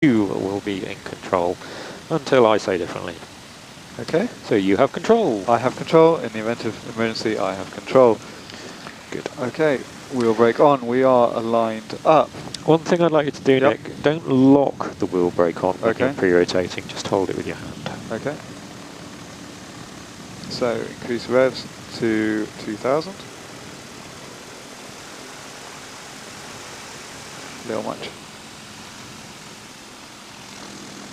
You will be in control until I say differently. Okay. So you have control. I have control. In the event of emergency, I have control. Good. Okay. Wheel brake on. We are aligned up. One thing I'd like you to do, Yep. Nick, don't lock the wheel brake on when Okay. you're pre-rotating. Just hold it with your hand. Okay. So increase revs to 2000. Little much.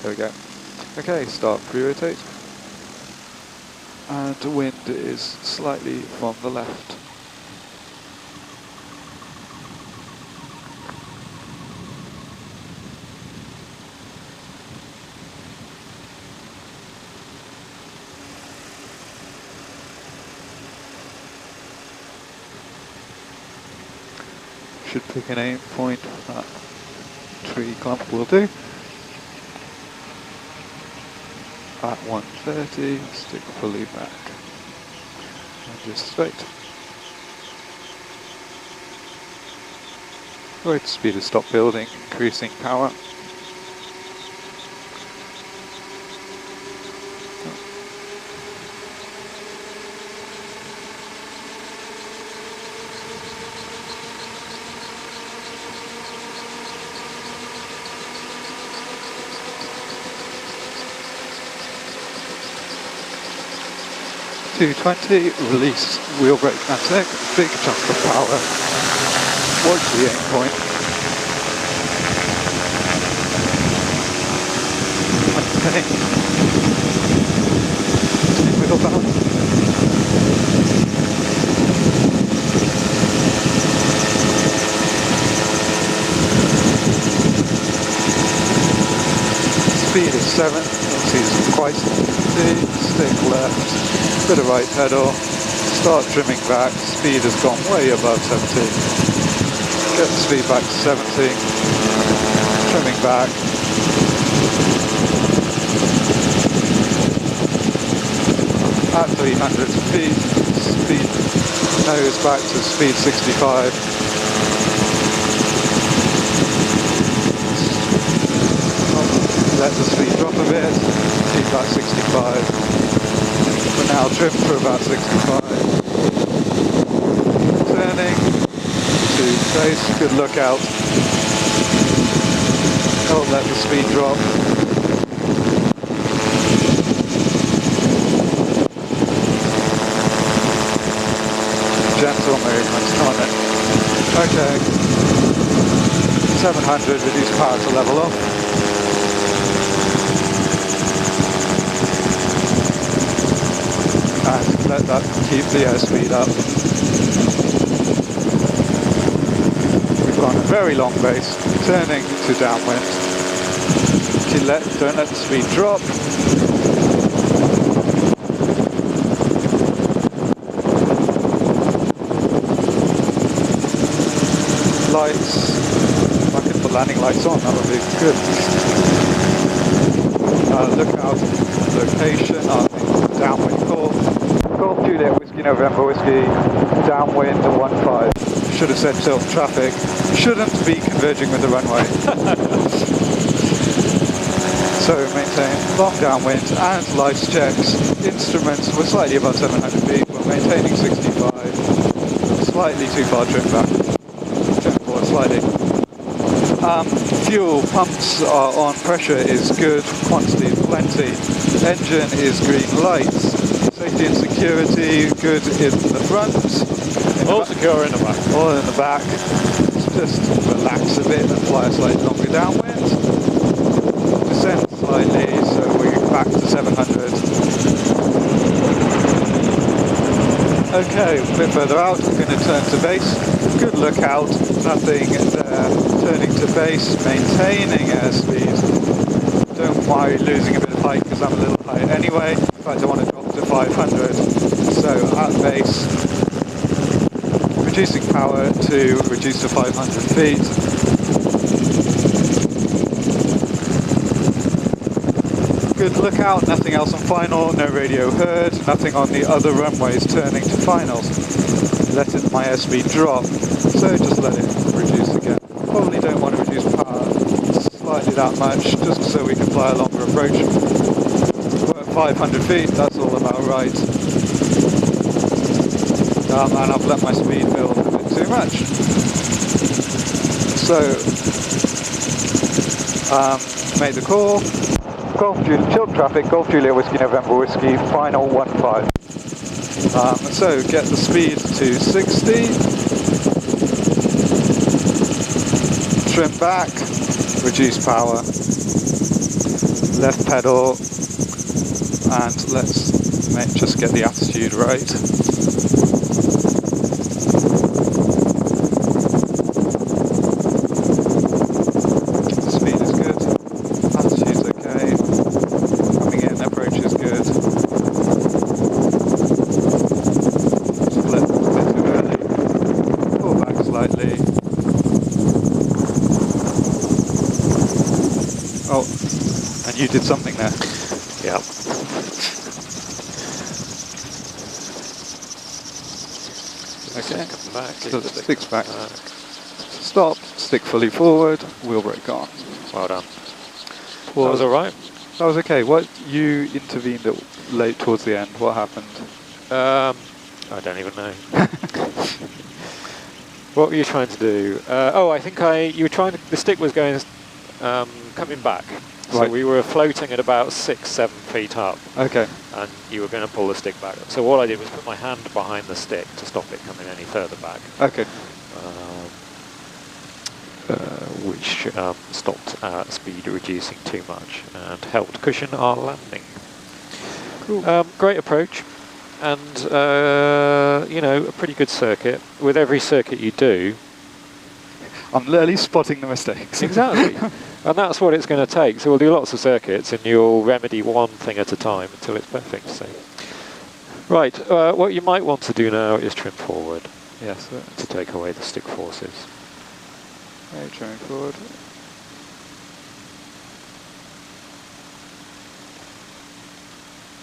There we go. Okay, start pre-rotate. And the wind is slightly from the left. Should pick an aim point. That tree clump will do. At 130, stick fully back. And just straight. Rate the speed of stop building, increasing power. .220, release wheel brake anti-tank, big chunk of power. Watch the aim point. Maintain. Wheel balance. Speed is 7, obviously it's quite easy. Stick left, bit of right pedal, start trimming back, speed has gone way above 70. Get the speed back to 70, trimming back. At 300 feet, speed nose back to speed 65. Let the speed drop a bit, speed back 65. We're now trimmed for about 65. Turning to base, good lookout. Don't let the speed drop. Gentle movements, come on then. Okay. 700, reduce power to level off. And let that keep the airspeed up. We've gone a very long base, turning to downwind. Don't let the speed drop. Lights. If I could put landing lights on, that would be good. Look out, location on the downwind call. Golf Juliet Whiskey November Whiskey, downwind 15. Should have said tilt traffic. Shouldn't be converging with the runway. So maintain long downwind and lights checks. Instruments, we're slightly above 700 feet. We're maintaining 65. Slightly too far trim back. Trim forward slightly. Fuel pumps are on, pressure is good, quantity is plenty. Engine is green lights. Safety and security, good in the front. All secure in the back. All in the back. Just relax a bit and fly a slightly longer downwind. Descend slightly, so we're back to 700. Okay, a bit further out, we're going to turn to base. Good lookout, nothing there. Turning to base, maintaining airspeed. Don't worry losing a bit of height because I'm a little high anyway. In fact, I want to drop to 500. So at base, reducing power to reduce to 500 feet. Good lookout, nothing else on final, no radio heard, nothing on the other runways turning to finals. Let my airspeed drop, so just let it reduce again. Probably don't want to reduce power slightly that much, just so we can fly a longer approach. We're at 500 feet, that's all about right. Oh man, I've let my speed build a bit too much. So, make the call. Chiltern traffic, Golf Juliet Whiskey November Whiskey, final 15. So get the speed to 60. Trim back, reduce power, left pedal, and let's just get the attitude right. Speed is good, attitude's okay, coming in, approach is good. Split a bit too early, pull back slightly. Oh, and you did something there. Yeah. Okay, Back, so the stick's back. Stop, stick fully forward, wheel brake on. Well done. That was alright. That was okay. What, you intervened late towards the end, what happened? I don't even know. What were you trying to do? Oh, I think you were trying to, the stick was going, coming back. So right. we were floating at about 6-7 feet up. Okay. And you were going to pull the stick back. So what I did was put my hand behind the stick to stop it coming any further back. Okay. Which stopped our speed reducing too much and helped cushion our landing. Cool. Great approach, and you know, a pretty good circuit. With every circuit you do, I'm literally spotting the mistakes. exactly, and that's what it's going to take. So we'll do lots of circuits, and you'll remedy one thing at a time until it's perfect. So, right, what you might want to do now is trim forward. Yes, to take away the stick forces. Okay, trimming forward.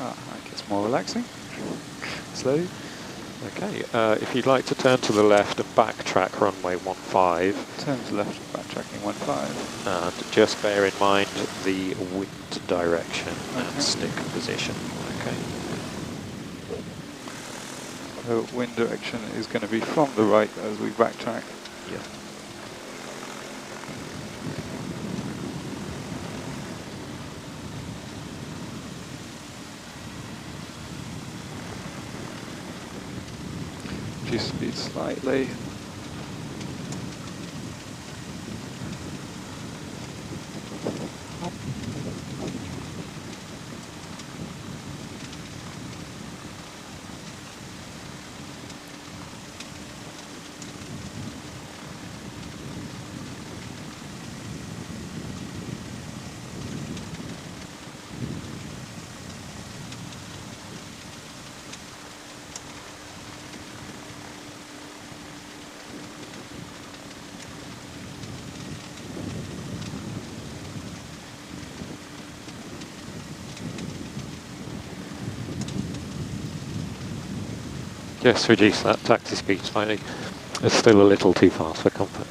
I think it's more relaxing. Slowly. Okay, if you'd like to turn to the left and backtrack runway 15. Turn to the left, backtracking 15. And just bear in mind the wind direction and stick position. Okay. So wind direction is going to be from the right as we backtrack. Yeah. Reduce speed slightly. Just reduce that taxi speed slightly. It's still a little too fast for comfort.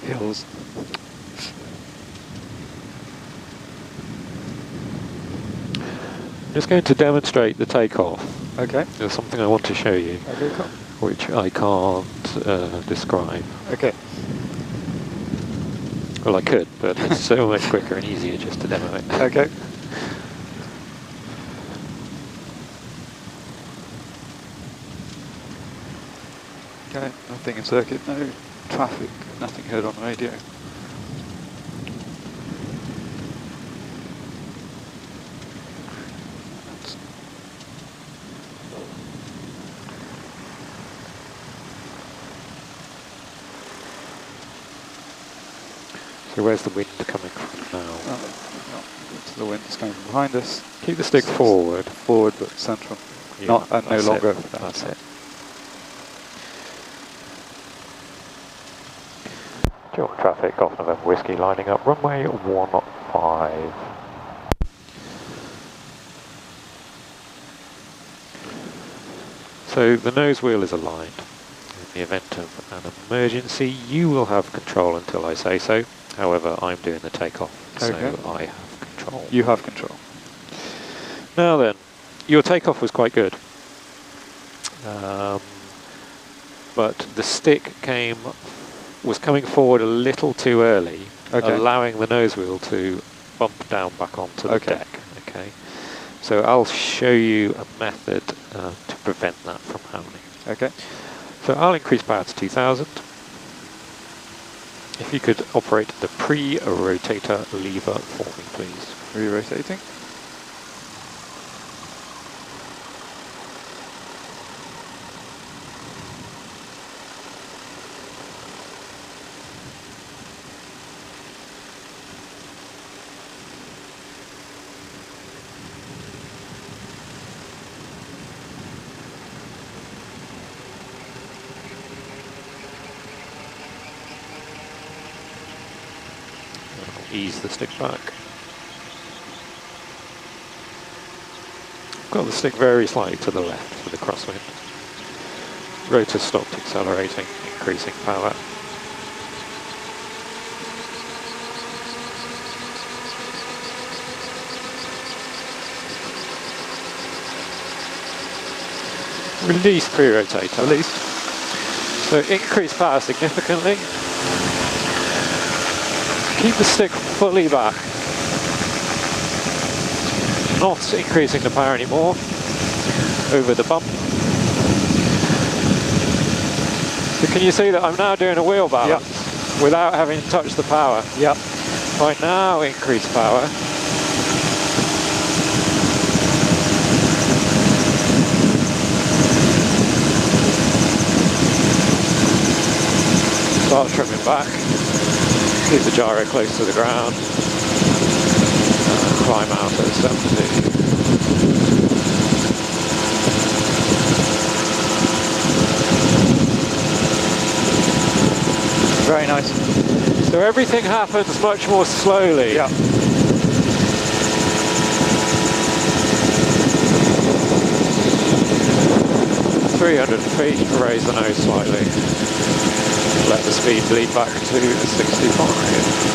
Hills. I'm just going to demonstrate the takeoff. Okay. There's something I want to show you, Okay, cool. which I can't describe. Okay. Well, I could, but it's so much quicker and easier just to demo it. Okay. Okay, nothing in circuit, no traffic, nothing heard on the radio. So where's the wind coming from now? So the wind is coming from behind us. Keep the stick forward. Forward, but central. Yeah, Not no longer. That's it. Chiltern traffic, Golf November Whiskey, lining up runway 15. So the nose wheel is aligned. the event of an emergency, you will have control until I say so. However, I'm doing the takeoff, Okay. so I have control. You have control. Now then, your takeoff was quite good. But the stick was coming forward a little too early, Okay. allowing the nose wheel to bump down back onto the Okay. deck. Okay, so I'll show you a method to prevent that from happening. Okay. So I'll increase power to 2000. If you could operate the pre-rotator lever for me, please. Re-rotating. Ease the stick back. Got the stick very slightly to the left for the crosswind. Rotor stopped accelerating, increasing power. Release pre-rotator. Release. So increase power significantly. Keep the stick fully back. Not increasing the power anymore over the bump. So can you see that I'm now doing a wheel balance without having to touch the power? Yep. I now increase power. Start trimming back. Keep the gyro close to the ground. Climb out at 70. Very nice. So everything happens much more slowly. Yeah. .300 feet, raise the nose slightly. Let the speed bleed back to 65.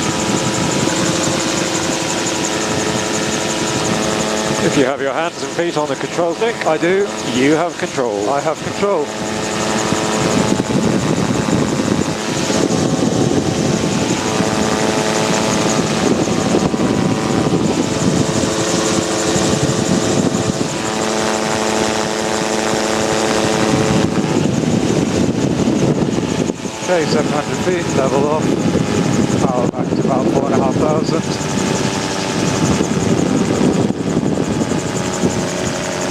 If you have your hands and feet on the control stick, I do. you have control. I have control. Okay, 700 feet, level off, power back to about 4,500.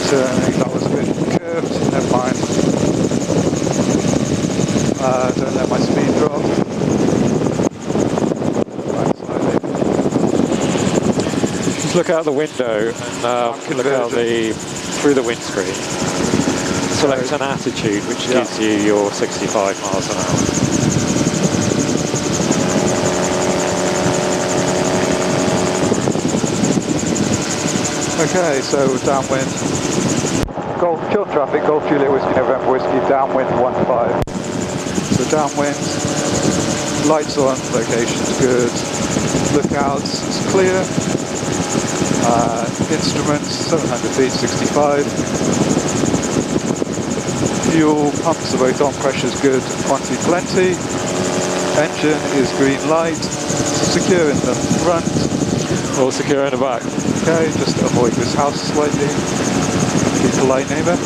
Turning, that was a bit curved, never mind. Don't let my speed drop. Right, slightly. Just look out the window and look out through the windscreen. Select an attitude which gives you your 65 miles an hour. Okay, so downwind. Chiltern traffic, Golf Juliet Whiskey November Whiskey, downwind 15. So downwind, lights on, location's good, lookouts, it's clear. Instruments, 700 feet, 65. Fuel pumps are both on, pressure's good, quantity plenty. Engine is green light, secure in the front. All secure in the back. Okay, just avoid this house slightly. Be polite, neighbour.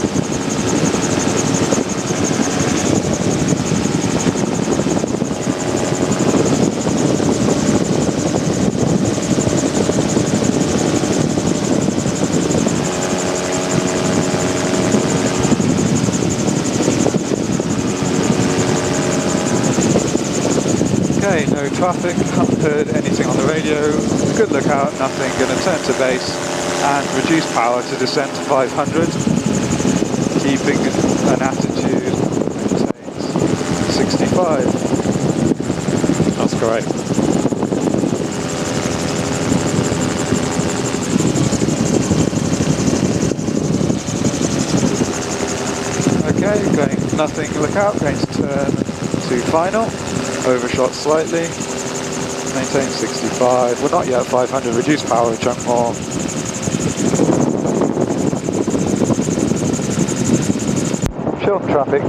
Okay, no traffic, haven't heard anything on the radio. Good lookout, nothing, going to turn to base and reduce power to descent to 500, keeping an attitude, 65. That's great. Okay, going nothing, look out, going to turn to final, overshot slightly, maintain 65, we're not yet 500, reduce power a chunk more. Chiltern traffic,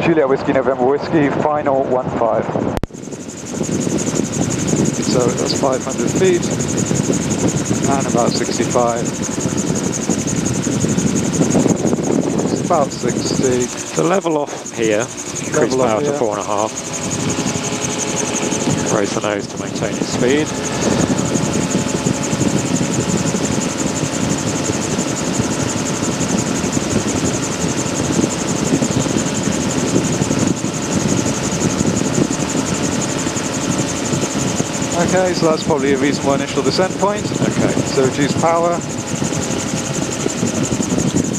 Juliet Whiskey, November Whiskey, final 15. So that's 500 feet and about 65. It's about 60. So level off here, increase power to 4.5. Raise the nose to maintain its speed. Okay, so that's probably a reasonable initial descent point. Okay. So reduce power.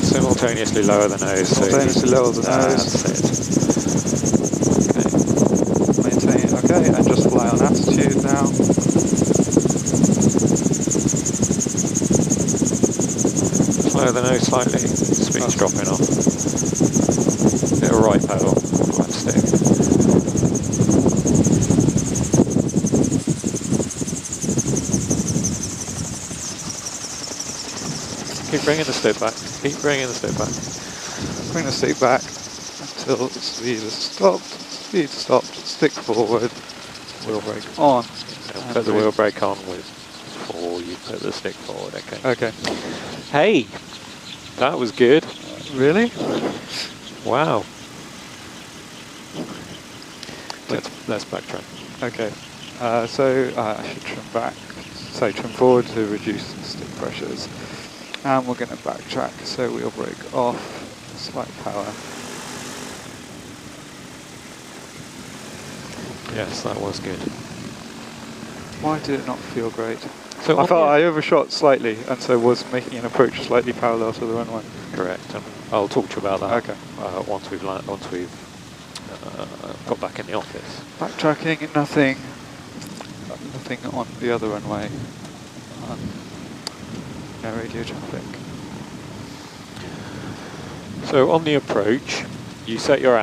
Simultaneously lower the nose. Simultaneously lower the nose. That's it. Okay. Maintain, okay, and just fly on attitude now. Lower the nose slightly, speed's dropping off. Bit of right pedal, flat stick. Keep bringing the stick back. Keep bringing the stick back. Bring the stick back until the speed is stopped. Speed stopped. Stick forward. Wheel brake on. Yeah, put the wheel brake on before you put the stick forward. Okay. Okay. Hey, that was good. Really? Wow. Let's backtrack. Okay. So I should trim back. So trim forward to reduce the stick pressures. And we're going to backtrack, so wheel brake off, slight power. Yes, that was good. Why did it not feel great? So I felt I overshot slightly, and so was making an approach slightly parallel to the runway. Correct. And I'll talk to you about that. Okay. Once we've got back in the office. Backtracking, nothing on the other runway. No radio traffic. So on the approach, you set your